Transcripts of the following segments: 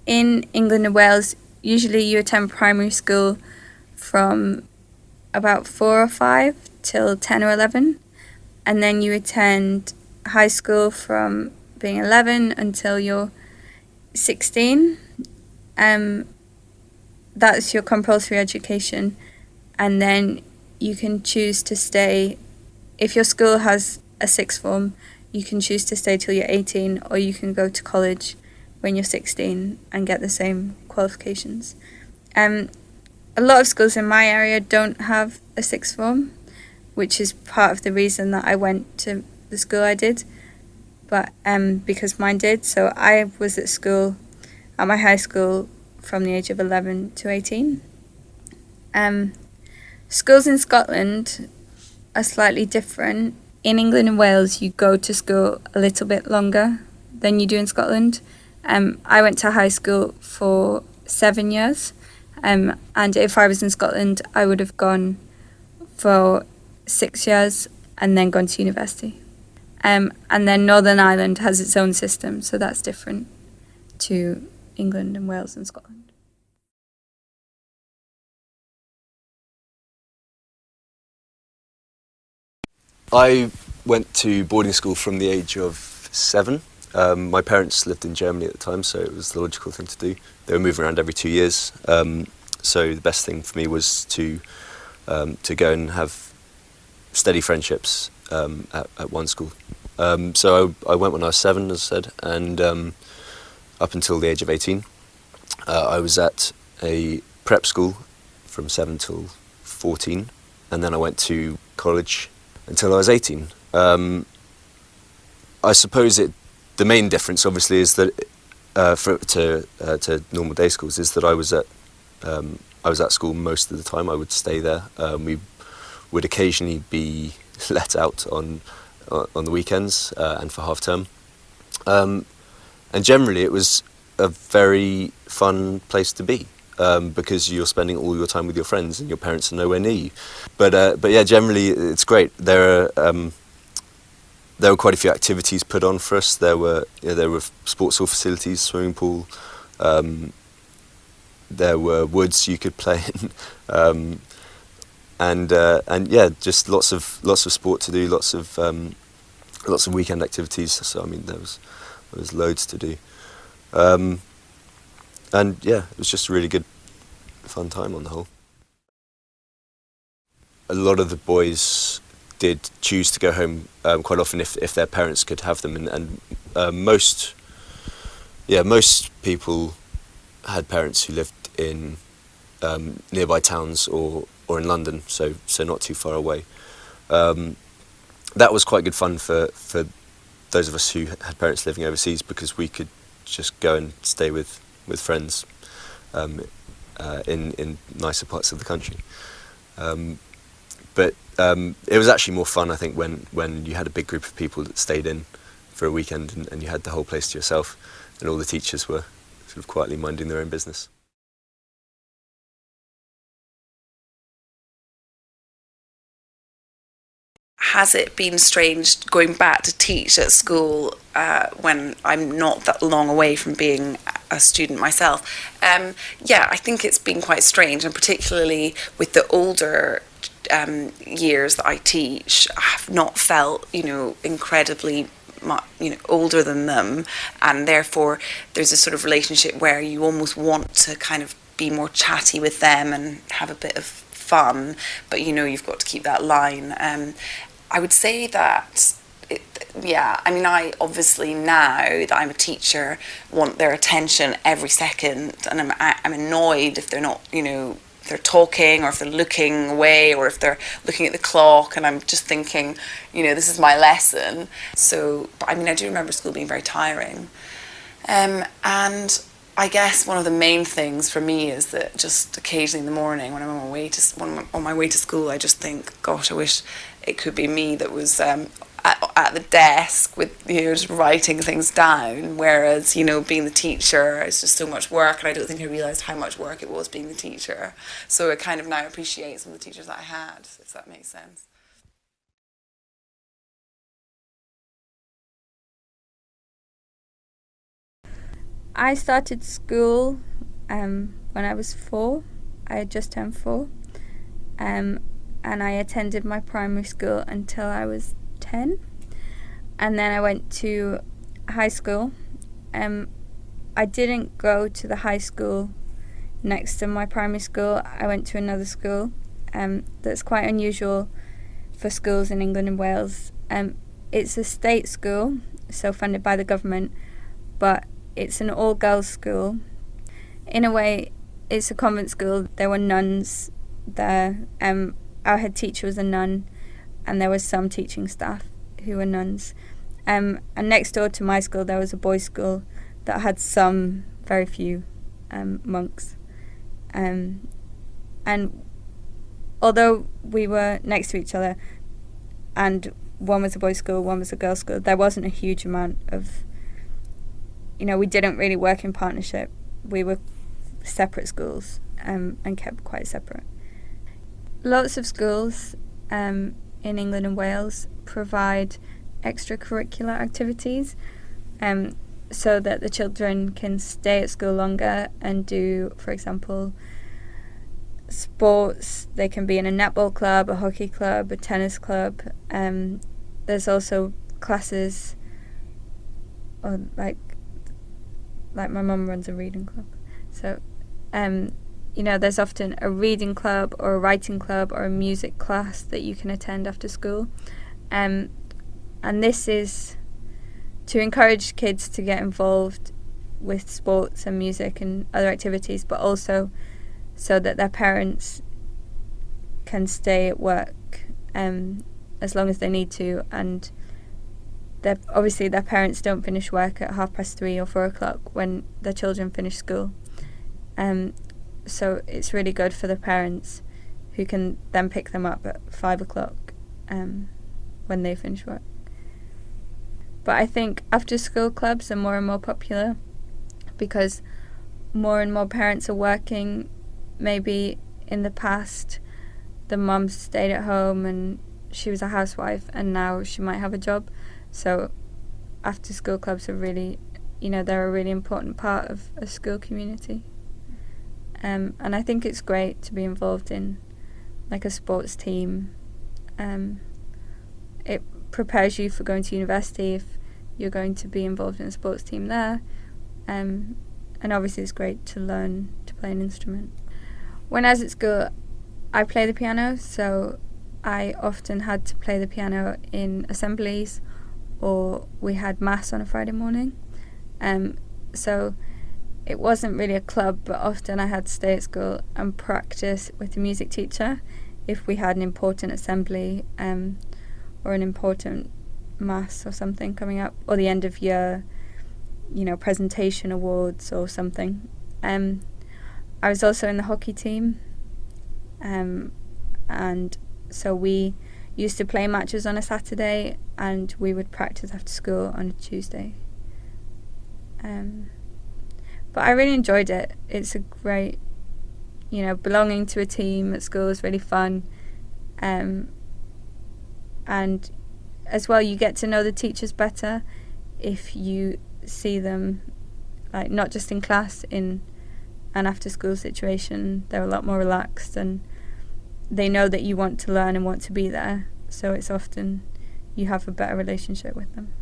in England and Wales, usually you attend primary school from about 4 or 5 till 10 or 11, and then you attend high school from being 11 until you're 16. That's your compulsory education, and then you can choose to stay. If your school has a sixth form, you can choose to stay till you're 18, or you can go to college when you're 16 and get the same qualifications. A lot of schools in my area don't have a sixth form, which is part of the reason that I went to the school I did, but because mine did. So I was at school, at my high school, from the age of 11 to 18. Schools in Scotland are slightly different. In England and Wales, you go to school a little bit longer than you do in Scotland. I went to high school for 7 years, and if I was in Scotland, I would have gone for 6 years and then gone to university. And then Northern Ireland has its own system, so that's different to England and Wales and Scotland. I went to boarding school from the age of 7. My parents lived in Germany at the time, so it was the logical thing to do. They were moving around every 2 years, so the best thing for me was to go and have steady friendships at one school. So I went when I was 7, as I said, and up until the age of 18. I was at a prep school from 7 till 14, and then I went to college until I was 18. I suppose the main difference, obviously, is that to normal day schools is that I was at school most of the time. I would stay there. We would occasionally be let out on the weekends and for half term. And generally, it was a very fun place to be. Because you're spending all your time with your friends and your parents are nowhere near you. But yeah, generally it's great. There were quite a few activities put on for us. There were sports hall facilities, swimming pool. There were woods you could play in, and yeah, just lots of sport to do, lots of weekend activities. So I mean, there was loads to do. And yeah, it was just a really good, fun time on the whole. A lot of the boys did choose to go home quite often if their parents could have them, and most people had parents who lived in nearby towns or in London, so not too far away. That was quite good fun for those of us who had parents living overseas, because we could just go and stay with friends in nicer parts of the country. But it was actually more fun, I think, when you had a big group of people that stayed in for a weekend and you had the whole place to yourself, and all the teachers were sort of quietly minding their own business. Has it been strange going back to teach at school when I'm not that long away from being a student myself? Yeah, I think it's been quite strange, and particularly with the older years that I teach, I've not felt, incredibly older than them, and therefore there's a sort of relationship where you almost want to kind of be more chatty with them and have a bit of fun, but you've got to keep that line. I would say that, I obviously, now that I'm a teacher, want their attention every second, and I'm annoyed if they're not, if they're talking, or if they're looking away, or if they're looking at the clock, and I'm just thinking, this is my lesson. So, but I do remember school being very tiring. And I guess one of the main things for me is that just occasionally in the morning when I'm on my way to school, I just think, gosh, I wish it could be me that was at the desk with just writing things down, whereas being the teacher is just so much work, and I don't think I realised how much work it was being the teacher. So I kind of now appreciate some of the teachers that I had, if that makes sense. I started school when I was 4. I had just turned 4. And I attended my primary school until I was 10. And then I went to high school. I didn't go to the high school next to my primary school. I went to another school that's quite unusual for schools in England and Wales. It's a state school, so funded by the government, but it's an all-girls school. In a way, it's a convent school. There were nuns there. Our head teacher was a nun, and there was some teaching staff who were nuns. And next door to my school, there was a boys' school that had some, very few, monks. And although we were next to each other, and one was a boys' school, one was a girls' school, there wasn't a huge amount of, we didn't really work in partnership. We were separate schools, and kept quite separate. Lots of schools in England and Wales provide extracurricular activities so that the children can stay at school longer and do, for example, sports. They can be in a netball club, a hockey club, a tennis club. There's also classes, or like my mum runs a reading club. So, there's often a reading club or a writing club or a music class that you can attend after school. And this is to encourage kids to get involved with sports and music and other activities, but also so that their parents can stay at work as long as they need to, and obviously their parents don't finish work at 3:30 or 4 o'clock when their children finish school. So it's really good for the parents, who can then pick them up at 5 o'clock when they finish work. But I think after school clubs are more and more popular because more and more parents are working. Maybe in the past the mum stayed at home and she was a housewife, and now she might have a job. So after school clubs are really, they're a really important part of a school community. And I think it's great to be involved in like a sports team. It prepares you for going to university if you're going to be involved in a sports team there. And obviously it's great to learn to play an instrument. When I was at school, I play the piano, so I often had to play the piano in assemblies, or we had mass on a Friday morning. So it wasn't really a club, but often I had to stay at school and practice with the music teacher if we had an important assembly or an important mass or something coming up, or the end of year, presentation awards or something. I was also in the hockey team, and so we used to play matches on a Saturday and we would practice after school on a Tuesday. But I really enjoyed it. It's a great, belonging to a team at school is really fun. And as well, you get to know the teachers better if you see them, like not just in class, in an after school situation. They're a lot more relaxed and they know that you want to learn and want to be there. So it's often you have a better relationship with them.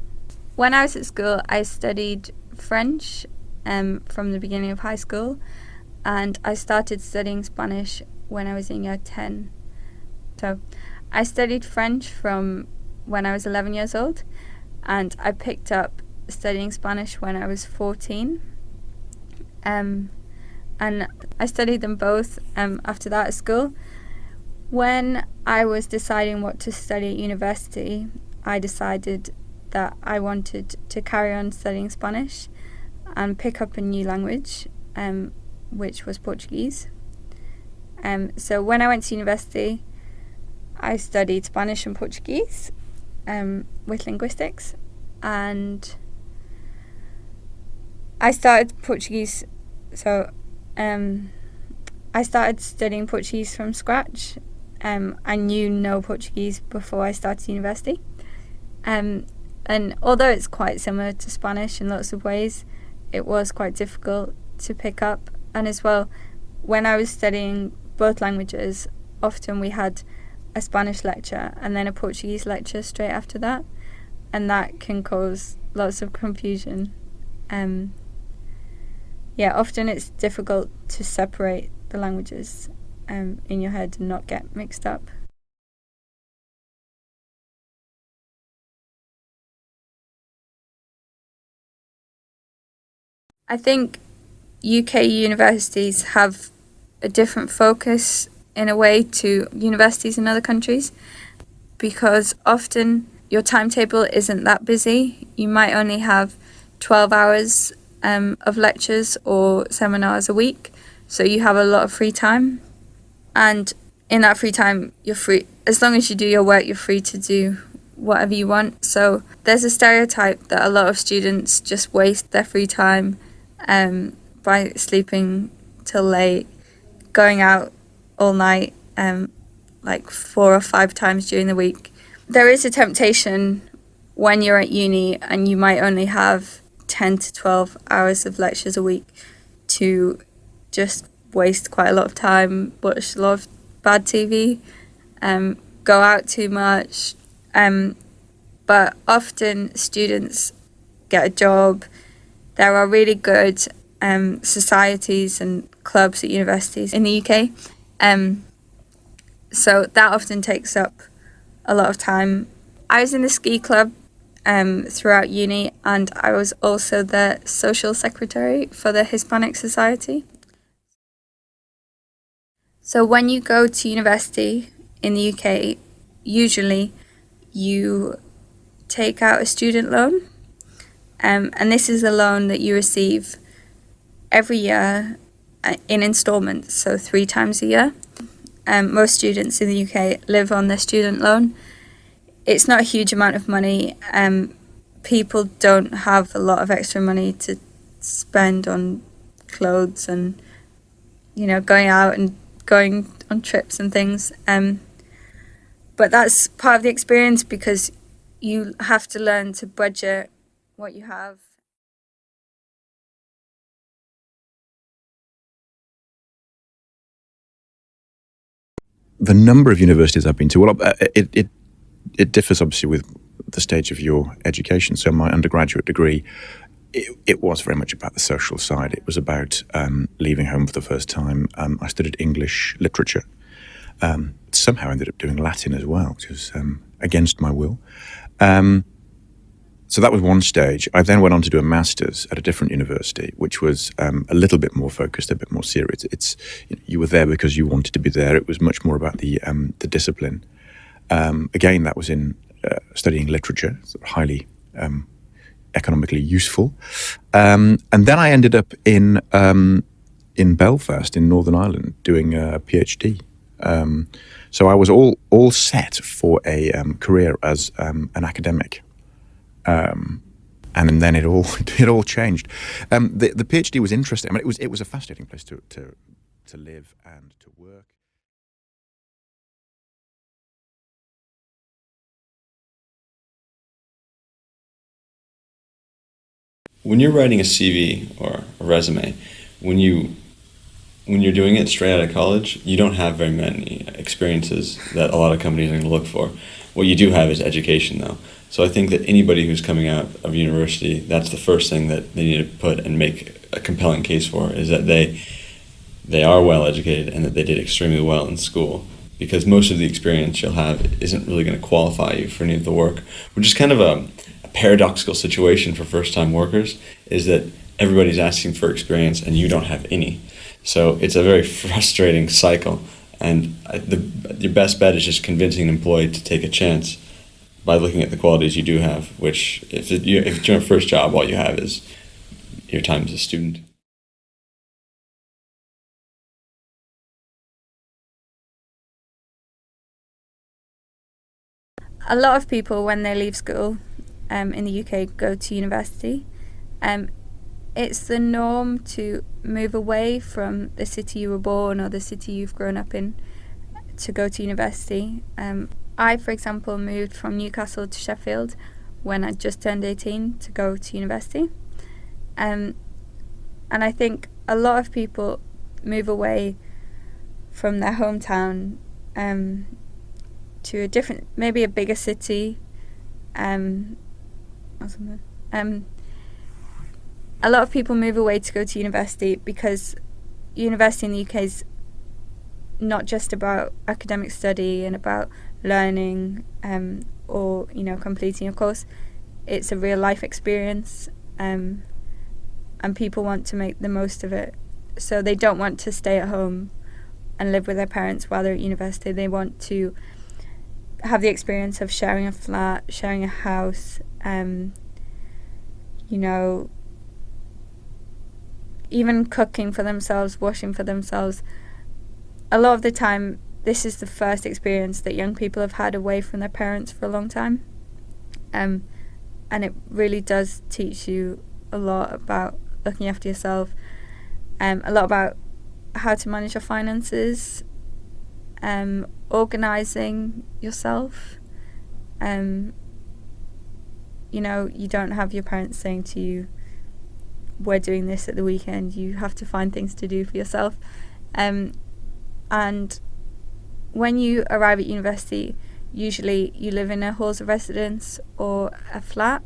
When I was at school, I studied French from the beginning of high school, and I started studying Spanish when I was in year 10. So I studied French from when I was 11 years old, and I picked up studying Spanish when I was 14. And I studied them both after that at school. When I was deciding what to study at university, I decided that I wanted to carry on studying Spanish and pick up a new language, which was Portuguese. So when I went to university, I studied Spanish and Portuguese with linguistics, and I started Portuguese. So I started studying Portuguese from scratch. I knew no Portuguese before I started university. And although it's quite similar to Spanish in lots of ways, it was quite difficult to pick up. And as well, when I was studying both languages, often we had a Spanish lecture and then a Portuguese lecture straight after that, and that can cause lots of confusion. Often it's difficult to separate the languages in your head and not get mixed up. I think UK universities have a different focus in a way to universities in other countries, because often your timetable isn't that busy. You might only have 12 hours of lectures or seminars a week, so you have a lot of free time. And in that free time, you're free. As long as you do your work, you're free to do whatever you want. So there's a stereotype that a lot of students just waste their free time by sleeping till late, going out all night, like 4 or 5 times during the week. There is a temptation when you're at uni and you might only have 10 to 12 hours of lectures a week to just waste quite a lot of time, watch a lot of bad TV, go out too much. But often students get a job. There are really good societies and clubs at universities in the UK. So that often takes up a lot of time. I was in the ski club throughout uni, and I was also the social secretary for the Hispanic Society. So when you go to university in the UK, usually you take out a student loan, and this is a loan that you receive every year in instalments, so 3 times a year. Most students in the UK live on their student loan. It's not a huge amount of money. People don't have a lot of extra money to spend on clothes and, going out and going on trips and things. But that's part of the experience, because you have to learn to budget what you have. The number of universities I've been to, well, it differs obviously with the stage of your education. So my undergraduate degree, it was very much about the social side. It was about leaving home for the first time. I studied English literature. Somehow ended up doing Latin as well, which was against my will. So that was one stage. I then went on to do a master's at a different university, which was a little bit more focused, a bit more serious. You were there because you wanted to be there. It was much more about the discipline. Again, that was in studying literature, sort of highly economically useful. And then I ended up in Belfast, in Northern Ireland, doing a PhD. So I was all set for a career as an academic. And then it all changed. The PhD was interesting. I mean, it was a fascinating place to live and to work. When you're writing a CV or a resume, when you're doing it straight out of college, you don't have very many experiences that a lot of companies are going to look for. What you do have is education, though. So I think that anybody who's coming out of university, that's the first thing that they need to put and make a compelling case for, is that they are well educated and that they did extremely well in school. Because most of the experience you'll have isn't really going to qualify you for any of the work, which is kind of a paradoxical situation for first-time workers, is that everybody's asking for experience and you don't have any. So it's a very frustrating cycle, and your best bet is just convincing an employee to take a chance by looking at the qualities you do have, which if it's your first job, all you have is your time as a student. A lot of people, when they leave school in the UK, go to university. It's the norm to move away from the city you were born or the city you've grown up in to go to university. I, for example, moved from Newcastle to Sheffield when I just turned 18 to go to university. And I think a lot of people move away from their hometown to a different, maybe a bigger city, or something. A lot of people move away to go to university because university in the UK is not just about academic study and about learning or, you know, completing a course. It's a real life experience, and people want to make the most of it. So they don't want to stay at home and live with their parents while they're at university. They want to have the experience of sharing a flat, sharing a house, you know, even cooking for themselves, washing for themselves. A lot of the time, this is the first experience that young people have had away from their parents for a long time. And it really does teach you a lot about looking after yourself, a lot about how to manage your finances, organising yourself. You know, you don't have your parents saying to you, we're doing this at the weekend. You have to find things to do for yourself. And when you arrive at university, usually you live in a halls of residence or a flat.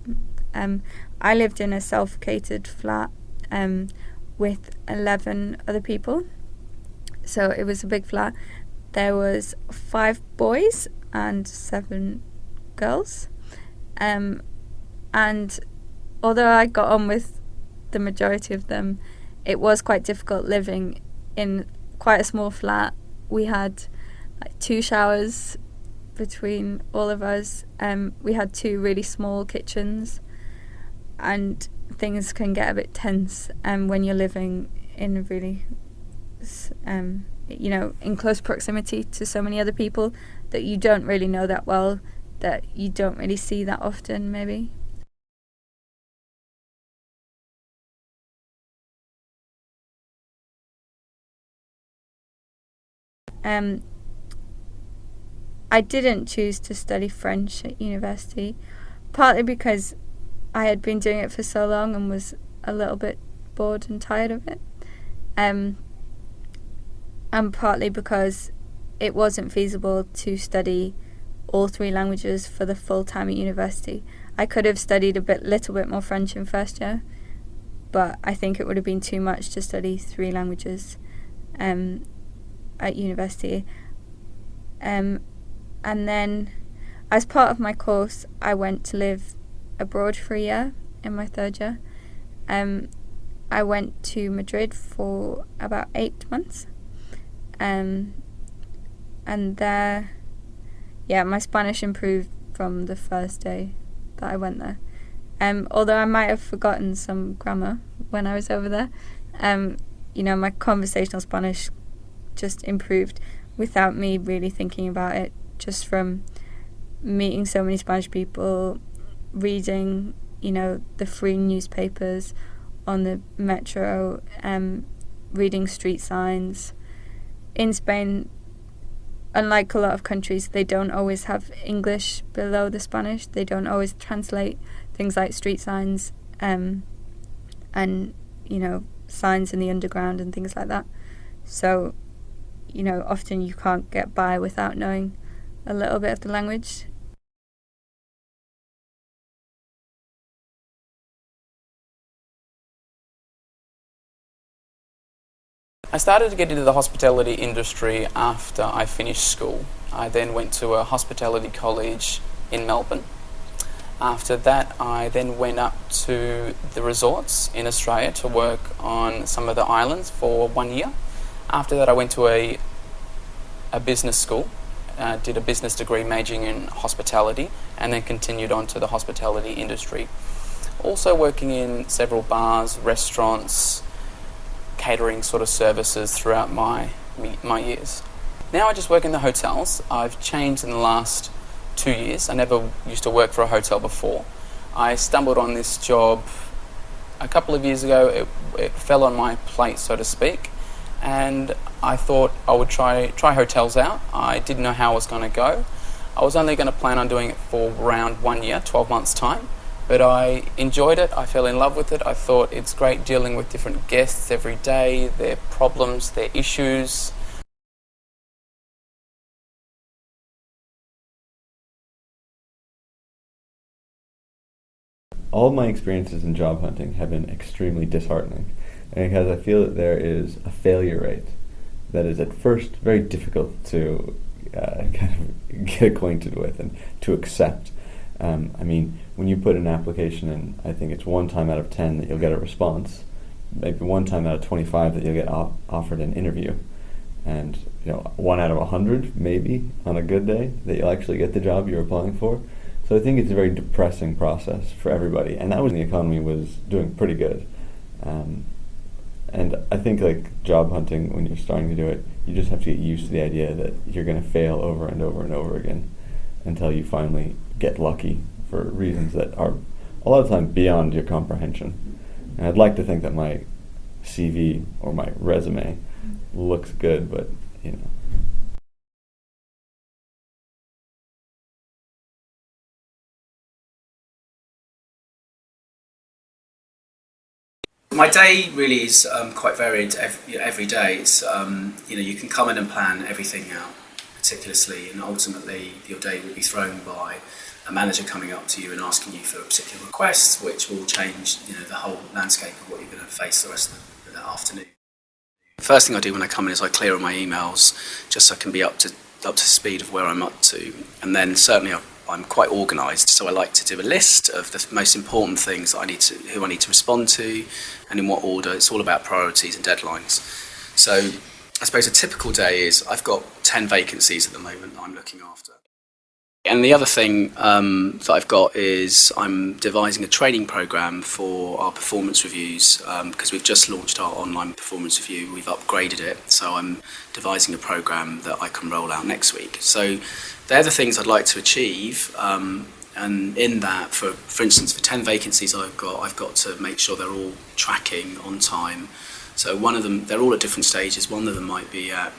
I lived in a self-catered flat with 11 other people. So it was a big flat. There was 5 boys and 7 girls. And although I got on with the majority of them, it was quite difficult living in quite a small flat. We had like 2 showers between all of us. We had 2 really small kitchens, and things can get a bit tense when you're living in a really you know, in close proximity to so many other people that you don't really know that well, that you don't really see that often, maybe. I didn't choose to study French at university, partly because I had been doing it for so long and was a little bit bored and tired of it, and partly because it wasn't feasible to study all 3 languages for the full time at university. I could have studied a little bit more French in first year, but I think it would have been too much to study 3 languages at university. And then, as part of my course, I went to live abroad for a year in my 3rd year. I went to Madrid for about 8 months. And there, yeah, my Spanish improved from the first day that I went there. Although I might have forgotten some grammar when I was over there. You know, my conversational Spanish just improved without me really thinking about it, just from meeting so many Spanish people, reading, you know, the free newspapers on the metro, reading street signs. In Spain, unlike a lot of countries, they don't always have English below the Spanish. They don't always translate things like street signs and, you know, signs in the underground and things like that. So, you know, often you can't get by without knowing a little bit of the language. I started to get into the hospitality industry after I finished school. I then went to a hospitality college in Melbourne. After that, I then went up to the resorts in Australia to work on some of the islands for 1 year. After that, I went to a business school, did a business degree majoring in hospitality, and then continued on to the hospitality industry. Also working in several bars, restaurants, catering sort of services throughout my years. Now I just work in the hotels. I've changed in the last 2 years. I never used to work for a hotel before. I stumbled on this job a couple of years ago. It fell on my plate, so to speak, and I thought I would try hotels out. I didn't know how it was going to go. I was only going to plan on doing it for around 1 year, 12 months time, but I enjoyed it. I fell in love with it. I thought it's great dealing with different guests every day, their problems, their issues. All of my experiences in job hunting have been extremely disheartening, because I feel that there is a failure rate that is at first very difficult to kind of get acquainted with and to accept. I mean, when you put an application in, I think it's 1 time out of 10 that you'll get a response, maybe 1 time out of 25 that you'll get offered an interview, and 1 out of 100 maybe on a good day that you'll actually get the job you're applying for. So I think it's a very depressing process for everybody, and that was when the economy was doing pretty good. And I think like job hunting, when you're starting to do it, you just have to get used to the idea that you're going to fail over and over and over again until you finally get lucky for reasons that are a lot of times beyond your comprehension. And I'd like to think that my CV or my resume looks good, but My day really is quite varied every day. It's, you can come in and plan everything out meticulously, and ultimately your day will be thrown by a manager coming up to you and asking you for a particular request, which will change the whole landscape of what you're going to face the rest of the afternoon. First thing I do when I come in is I clear all my emails, just so I can be up to speed of where I'm up to, and then certainly I'm quite organised, so I like to do a list of the most important things that who I need to respond to, and in what order. It's all about priorities and deadlines. So I suppose a typical day is I've got 10 vacancies at the moment that I'm looking after. And the other thing that I've got is I'm devising a training programme for our performance reviews, because we've just launched our online performance review. We've upgraded it, so I'm devising a programme that I can roll out next week. So they're the things I'd like to achieve, and in that, for instance, for 10 vacancies I've got to make sure they're all tracking on time. So one of them, they're all at different stages. One of them might be at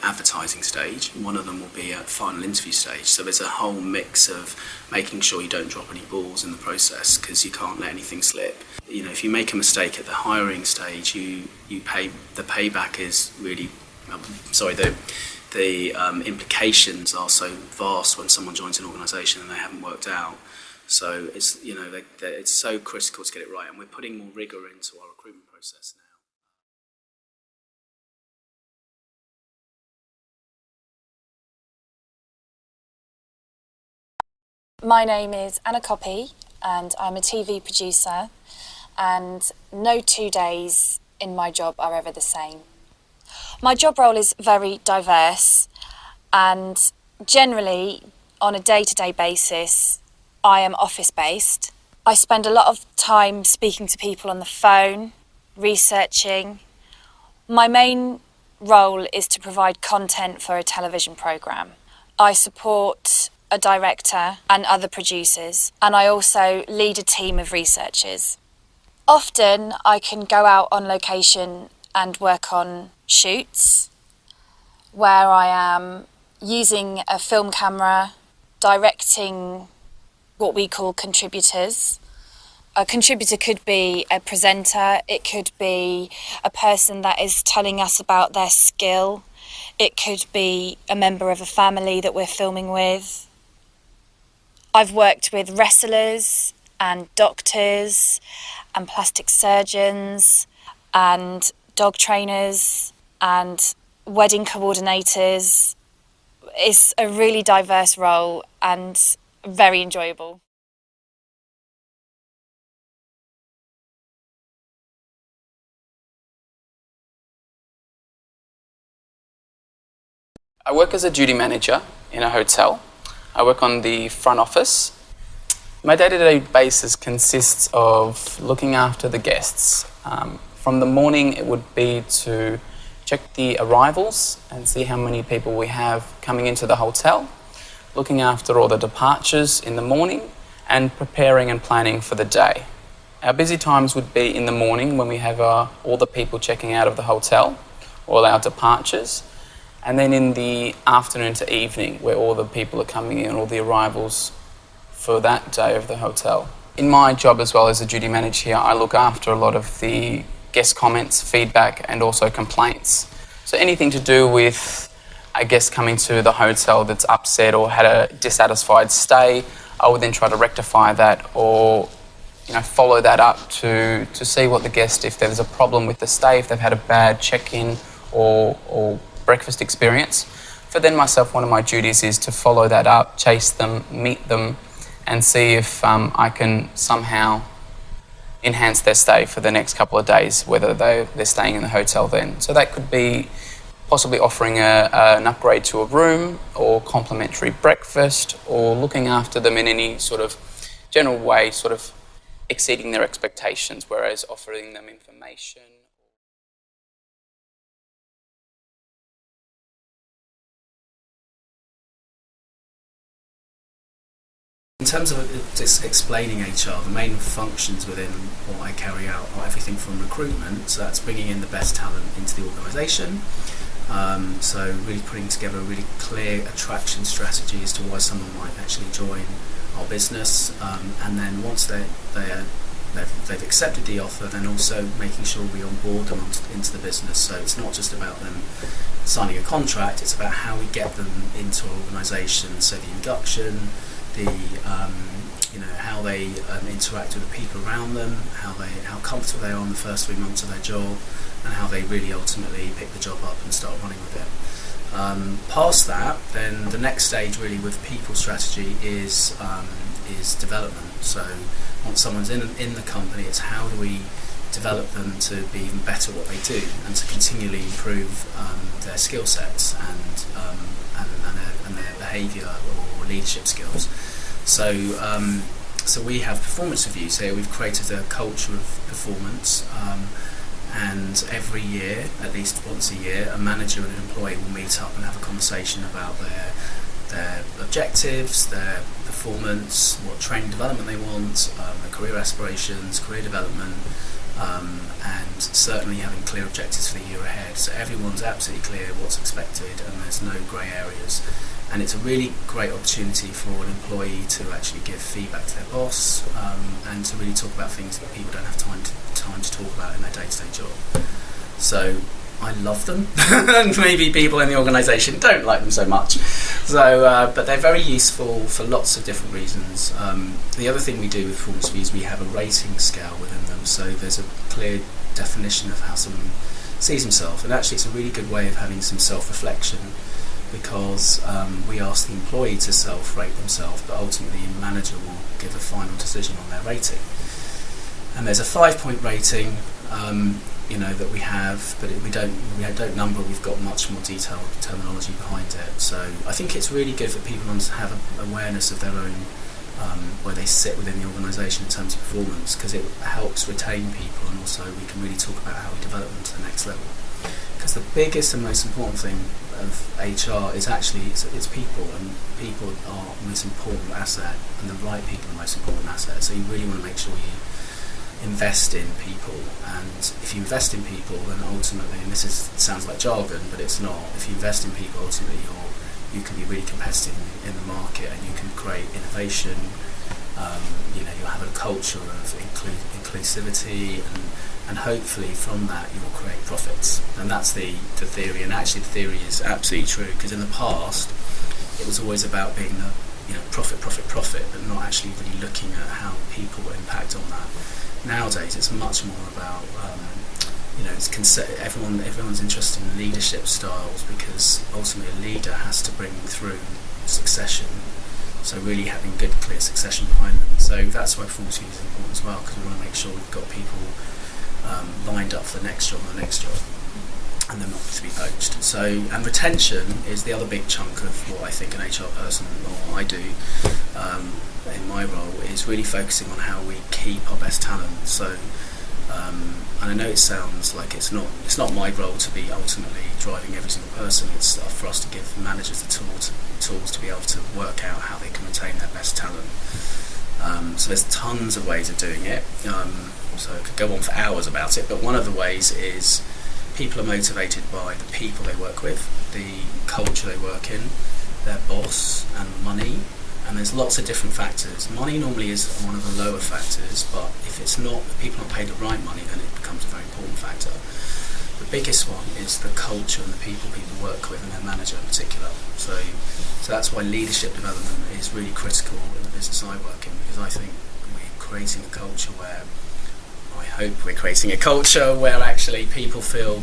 advertising stage, and one of them will be at final interview stage. So there's a whole mix of making sure you don't drop any balls in the process, because you can't let anything slip. If you make a mistake at the hiring stage, the payback is really the implications are so vast when someone joins an organisation and they haven't worked out. So it's it's so critical to get it right, and we're putting more rigour into our recruitment process now. My name is Anna Coppy, and I'm a TV producer, and no 2 days in my job are ever the same. My job role is very diverse, and generally on a day-to-day basis I am office-based. I spend a lot of time speaking to people on the phone, researching. My main role is to provide content for a television programme. I support a director and other producers, and I also lead a team of researchers. Often I can go out on location and work on shoots where I am using a film camera, directing what we call contributors. A contributor could be a presenter, it could be a person that is telling us about their skill, it could be a member of a family that we're filming with. I've worked with wrestlers and doctors and plastic surgeons and dog trainers and wedding coordinators. It's a really diverse role and very enjoyable. I work as a duty manager in a hotel. I work on the front office. My day-to-day basis consists of looking after the guests. From the morning, it would be to check the arrivals and see how many people we have coming into the hotel, looking after all the departures in the morning, and preparing and planning for the day. Our busy times would be in the morning when we have all the people checking out of the hotel, all our departures, and then in the afternoon to evening where all the people are coming in, all the arrivals for that day of the hotel. in my job as well as a duty manager here, I look after a lot of the guest comments, feedback, and also complaints. So anything to do with a guest coming to the hotel that's upset or had a dissatisfied stay, I would then try to rectify that, or follow that up to see what the guest, if there's a problem with the stay, if they've had a bad check-in or breakfast experience. For then myself, one of my duties is to follow that up, chase them, meet them, and see if I can somehow enhance their stay for the next couple of days, whether they're staying in the hotel then. So that could be possibly offering an upgrade to a room, or complimentary breakfast, or looking after them in any sort of general way, sort of exceeding their expectations, whereas offering them information. In terms of just explaining HR, the main functions within what I carry out are everything from recruitment, so that's bringing in the best talent into the organisation. So really putting together a really clear attraction strategy as to why someone might actually join our business, and then once they've accepted the offer, then also making sure we onboard them into the business. So it's not just about them signing a contract, it's about how we get them into our organisation. So the induction, how they interact with the people around them, how comfortable they are in the first 3 months of their job, and how they really ultimately pick the job up and start running with it. Past that, then the next stage really with people strategy is development. So once someone's in the company, it's how do we develop them to be even better at what they do, and to continually improve their skill sets and their behaviour or leadership skills. So we have performance reviews here. We've created a culture of performance, and every year, at least once a year, a manager and an employee will meet up and have a conversation about their objectives, their performance, what training development they want, their career aspirations, career development, and certainly having clear objectives for the year ahead. So everyone's absolutely clear what's expected, and there's no grey areas. And it's a really great opportunity for an employee to actually give feedback to their boss, and to really talk about things that people don't have time to talk about in their day-to-day job. So I love them, and maybe people in the organisation don't like them so much. So, but they're very useful for lots of different reasons. The other thing we do with performance reviews, we have a rating scale within them. So there's a clear definition of how someone sees himself, and actually it's a really good way of having some self-reflection, because we ask the employee to self-rate themselves, but ultimately the manager will give a final decision on their rating. And there's a 5-point rating, that we have, but we don't number. We've got much more detailed terminology behind it. So I think it's really good for people to have an awareness of their own where they sit within the organisation in terms of performance, because it helps retain people, and also we can really talk about how we develop them to the next level. Because the biggest and most important thing of HR is actually it's people, and people are the most important asset, and the right people are the most important asset. So you really want to make sure you invest in people, and if you invest in people, then ultimately, and sounds like jargon, but it's not. If you invest in people, ultimately you can be really competitive in the market, and you can create innovation. You'll have a culture of inclusivity, and hopefully from that you will create profits. And that's the theory, and actually the theory is absolutely true, because in the past it was always about being profit, but not actually really looking at how people impact on that. Nowadays it's much more about everyone's interested in leadership styles, because ultimately a leader has to bring through succession, so really having good clear succession behind them. So that's why performance review is important as well, because we want to make sure we've got people lined up for the next job, and they're not to be poached. So, and retention is the other big chunk of what I think an HR person, or I do in my role, is really focusing on how we keep our best talent. So, and I know it sounds like it's not my role to be ultimately driving every single person. It's for us to give managers the tools to be able to work out how they can retain their best talent. So there's tons of ways of doing it. So I could go on for hours about it, but one of the ways is people are motivated by the people they work with, the culture they work in, their boss, and money, and there's lots of different factors. Money normally is one of the lower factors, but if it's not, if people aren't paid the right money, then it becomes a very important factor. The biggest one is the culture and the people work with, and their manager in particular. So that's why leadership development is really critical in the business I work in, because I think we're creating a culture where, I hope we're creating a culture where actually people feel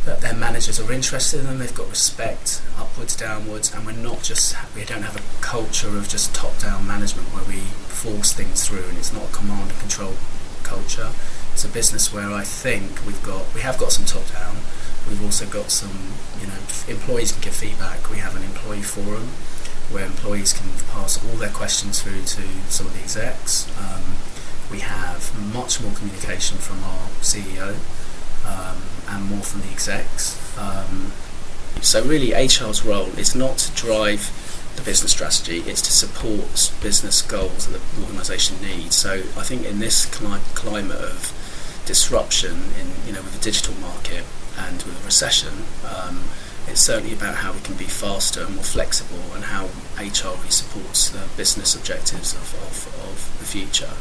that their managers are interested in them, they've got respect, upwards, downwards, and we don't have a culture of just top-down management where we force things through, and it's not a command and control culture. It's a business where I think we have got some top-down. We've also got some, employees can give feedback. We have an employee forum where employees can pass all their questions through to some of the execs. We have much more communication from our CEO and more from the execs. So really, HR's role is not to drive the business strategy, it's to support business goals that the organisation needs. So I think in this climate of disruption with the digital market and with a recession, it's certainly about how we can be faster and more flexible, and how HR really supports the business objectives of the future.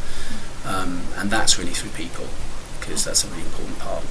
And that's really through people, because that's a really important part.